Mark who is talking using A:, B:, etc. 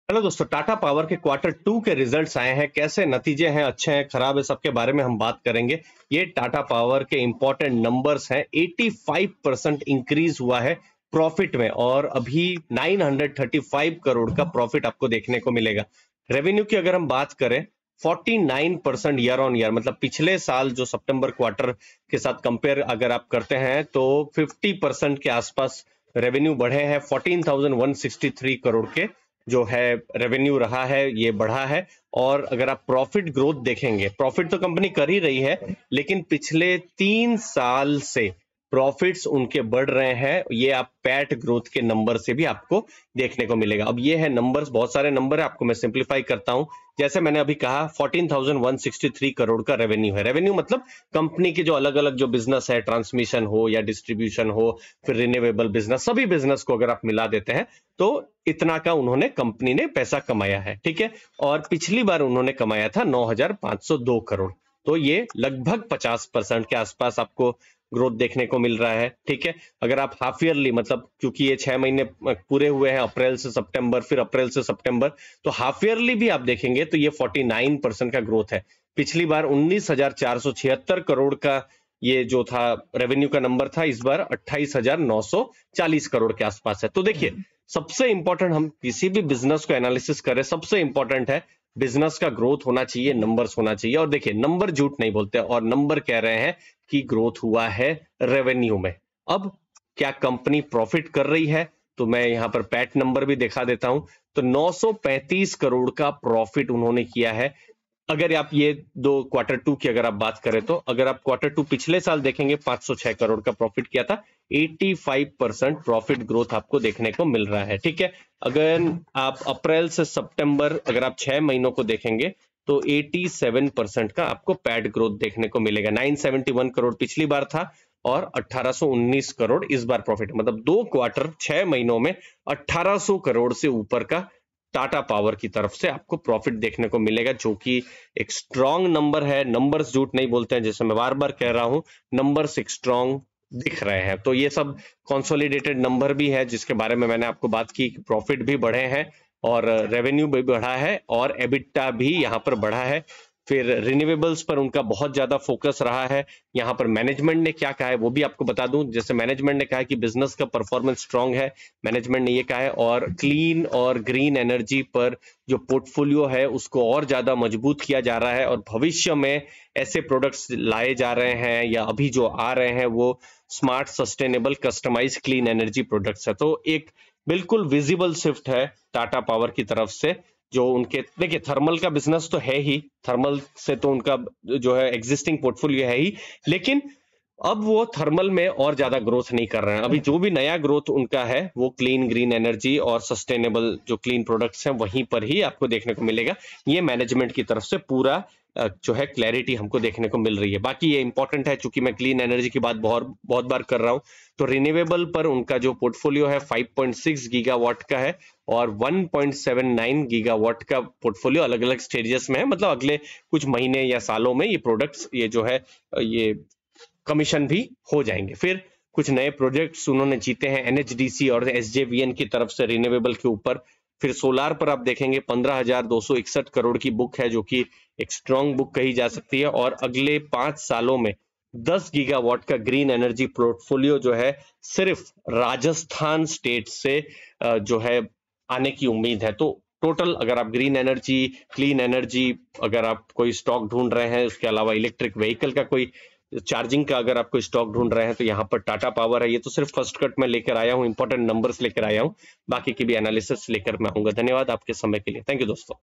A: Hello दोस्तों, Tata power के quarter to के रिजल्ट्स आए हैं। कैसे नतीजे हैं, अच्छे हैं, खराब है, सबके बारे में हम बात करेंगे। ये टाटा पावर के इंपॉर्टेंट नंबर्स हैं। 85% इंक्रीज हुआ है प्रॉफिट में और अभी 935 करोड़ का प्रॉफिट आपको देखने को मिलेगा। रेवेन्यू की अगर हम बात करें 49% ईयर ऑन ईयर, मतलब पिछले साल जो सितंबर क्वार्टर के साथ कंपेयर अगर आप करते हैं तो 50% के आसपास रेवेन्यू बढ़े हैं। 14,163 करोड़ के जो है रेवेन्यू रहा है, ये बढ़ा है। और अगर आप प्रॉफिट ग्रोथ देखेंगे, प्रॉफिट तो कंपनी कर ही रही है, लेकिन पिछले 3 साल से प्रॉफिट्स उनके बढ़ रहे हैं। ये आप पैट ग्रोथ के नंबर से भी आपको देखने को मिलेगा। अब ये है नंबर्स, बहुत सारे नंबर है, आपको मैं सिंप्लीफाई करता हूं। जैसे मैंने अभी कहा 14,163 करोड़ का रेवेन्यू है। रेवेन्यू मतलब कंपनी के जो अलग अलग जो बिजनेस है, ट्रांसमिशन हो या डिस्ट्रीब्यूशन हो, फिर रिन्यूएबल बिजनेस, सभी बिजनेस को अगर आप मिला देते हैं तो इतना का उन्होंने कंपनी ने पैसा कमाया है। ठीक है, और पिछली बार उन्होंने कमाया था 9,502 करोड़। तो ये लगभग 50% के आसपास आपको ग्रोथ देखने को मिल रहा है। ठीक है, अगर आप हाफ ईयरली, मतलब क्योंकि ये 6 महीने पूरे हुए हैं, अप्रैल से सितंबर, फिर अप्रैल से सितंबर, तो हाफ ईयरली भी आप देखेंगे तो ये 49% का ग्रोथ है। पिछली बार 19,476 करोड़ का ये जो था रेवेन्यू का नंबर था, इस बार 28,940 करोड़ के आसपास है। तो देखिए, सबसे इंपॉर्टेंट, हम किसी भी बिजनेस को एनालिसिस करें, सबसे इंपॉर्टेंट है बिजनेस का ग्रोथ होना चाहिए, नंबर्स होना चाहिए। और देखिए, नंबर झूठ नहीं बोलते, और नंबर कह रहे हैं कि ग्रोथ हुआ है रेवेन्यू में। अब क्या कंपनी प्रॉफिट कर रही है? तो मैं यहां पर पैट नंबर भी दिखा देता हूं। तो 935 करोड़ का प्रॉफिट उन्होंने किया है। अगर आप ये दो क्वार्टर टू की अगर आप बात करें तो अगर आप क्वार्टर टू पिछले साल देखेंगे 506 करोड़ का प्रॉफिट किया था। 85% प्रॉफिट ग्रोथ आपको देखने को मिल रहा है। ठीक है, अगर आप अप्रैल से सितंबर अगर आप 6 महीनों को देखेंगे तो 87% का आपको पैड ग्रोथ देखने को मिलेगा। 971 करोड़ पिछली बार था और 1819 करोड़ इस बार प्रॉफिट, मतलब 2 क्वार्टर 6 महीनों में 1800 करोड़ से ऊपर का टाटा पावर की तरफ से आपको प्रॉफिट देखने को मिलेगा, जो कि एक स्ट्रॉन्ग नंबर है। नंबर्स झूठ नहीं बोलते हैं, जैसे मैं बार बार कह रहा हूं, नंबर्स एक स्ट्रॉन्ग दिख रहे हैं। तो ये सब कंसोलिडेटेड नंबर भी है जिसके बारे में मैंने आपको बात की। प्रॉफिट भी बढ़े हैं और रेवेन्यू भी बढ़ा है और एबिटा भी यहाँ पर बढ़ा है। फिर रिन्यूएबल्स पर उनका बहुत ज्यादा फोकस रहा है। यहाँ पर मैनेजमेंट ने क्या कहा है वो भी आपको बता दूं। जैसे मैनेजमेंट ने कहा है कि बिजनेस का परफॉर्मेंस स्ट्रांग है, मैनेजमेंट ने ये कहा है, और क्लीन और ग्रीन एनर्जी पर जो पोर्टफोलियो है उसको और ज्यादा मजबूत किया जा रहा है, और भविष्य में ऐसे प्रोडक्ट्स लाए जा रहे हैं या अभी जो आ रहे हैं वो smart, sustainable, customize clean energy products है। तो एक बिल्कुल विजिबल शिफ्ट है टाटा पावर की तरफ से। जो उनके, देखिए, थर्मल का बिजनेस तो है ही, थर्मल से तो उनका जो है एग्जिस्टिंग पोर्टफोलियो है ही, लेकिन अब वो थर्मल में और ज्यादा ग्रोथ नहीं कर रहे हैं। अभी जो भी नया ग्रोथ उनका है वो क्लीन ग्रीन एनर्जी और सस्टेनेबल जो क्लीन प्रोडक्ट्स हैं वहीं पर ही आपको देखने को मिलेगा। ये मैनेजमेंट की तरफ से पूरा जो है क्लैरिटी हमको देखने को मिल रही है। बाकी ये इंपॉर्टेंट है, चूंकि मैं क्लीन एनर्जी की बात बहुत बहुत बार कर रहा हूं, तो रिन्यूएबल पर उनका जो पोर्टफोलियो है 5.6 गीगावाट का है और 1.79 गीगावाट का पोर्टफोलियो अलग अलग स्टेजेस में है। मतलब अगले कुछ महीने या सालों में ये प्रोडक्ट्स, ये जो है ये कमीशन भी हो जाएंगे। फिर कुछ नए प्रोजेक्ट्स उन्होंने जीते हैं एनएचडीसी और एसजेवीएन की तरफ से रिन्यूएबल के ऊपर। फिर सोलार पर आप देखेंगे 15,261 करोड़ की बुक है, जो कि एक स्ट्रॉन्ग बुक कही जा सकती है। और अगले 5 सालों में 10 गीगावाट का ग्रीन एनर्जी पोर्टफोलियो जो है सिर्फ राजस्थान स्टेट से जो है आने की उम्मीद है। तो टोटल अगर आप ग्रीन एनर्जी, क्लीन एनर्जी, अगर आप कोई स्टॉक ढूंढ रहे हैं, उसके अलावा इलेक्ट्रिक व्हीकल का कोई चार्जिंग का अगर आप कोई स्टॉक ढूंढ रहे हैं, तो यहाँ पर टाटा पावर है। ये तो सिर्फ फर्स्ट कट में लेकर आया हूँ, इंपॉर्टेंट नंबर्स लेकर आया हूँ, बाकी की भी एनालिसिस लेकर मैं आऊंगा। धन्यवाद आपके समय के लिए। थैंक यू दोस्तों।